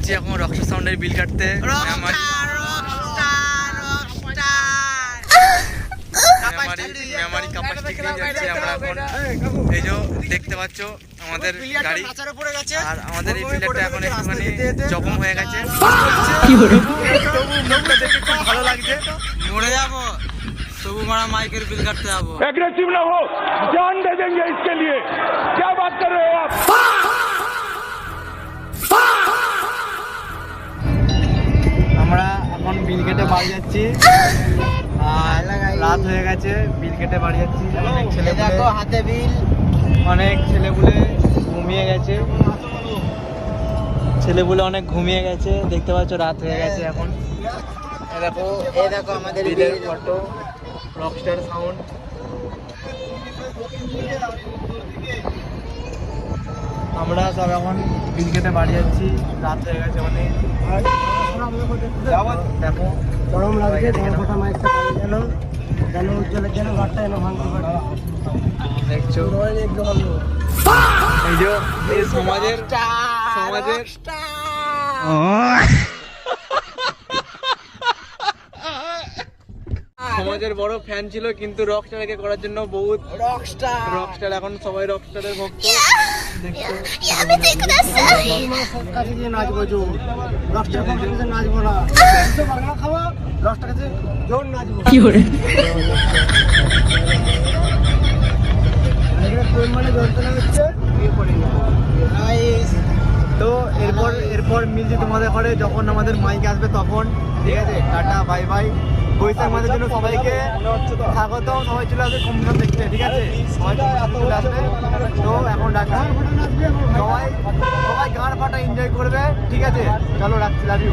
যাচ্ছি এখন রকস্টার সাউন্ডের বিল কাটতে। মেমারি ক্যাপাসিটি যাচ্ছি আমরা এখন। এই যে দেখতে পাচ্ছ আমাদের গাড়ি, আর আমাদের এই ফিল্টারটা এখন একটুখানি জখম হয়ে গেছে। খুব ভালো লাগছে। মরে যাবো তবু মারা মাইকের বিল কাটতে যাবো। एग्रेसिव ना हो, जान दे देंगे इसके लिए। क्या बात कर रहे हो आप? আমরা এখন বিল কেটে বাড়ি যাচ্ছি, আর রাত হয়ে গেছে। বিল কেটে বাড়ি যাচ্ছি। অনেক ছেলেগুলো হাতে বিল, অনেক ছেলেগুলো ঘুমিয়ে গেছে। ছেলেগুলো অনেক ঘুমিয়ে গেছে, দেখতে পাচ্ছ রাত হয়ে গেছে এখন। এই দেখো আমাদের বিলের ফটো, রকস্টার সাউন্ড। আমরা সব এখন বিল কেটে বাড়ি যাচ্ছি, রাত হয়ে গেছে অনেক। দেখো গরম লাগছে, ফোটা মাইকটা যেন যেন উজ্জ্বলের যেন ঘরটা যেন ভাঙতে পারে। দেখছো এই যে এই সমাজের সমাজের বড় ফ্যান ছিল, কিন্তু রকস্টারকে করার জন্য বহুত রকস্টার এখন সবাই রকস্টারের ভক্ত। দেখছো কাছে গিয়ে নাচবো, জোর রকস্টার কাছে নাচবো না, বাংলা খাওয়া রকস্টার কাছে জোর নাচবো। কি করে মানে যন্ত্রণা হচ্ছে তো এরপর মিলছি তোমাদের ঘরে যখন আমাদের মাইক আসবে তখন। ঠিক আছে, টাটা বাই বাই। বৈশাখ মাসের জন্য সবাইকে স্বাগতম। সবাই চলে আসবে কম্পিটিশন দেখতে। ঠিক আছে, সবাই চলে আসবে। তো এখন ডাকা সবাই গান ফাটা এনজয় করবে। ঠিক আছে, চলো রাখছি, লাভ ইউ।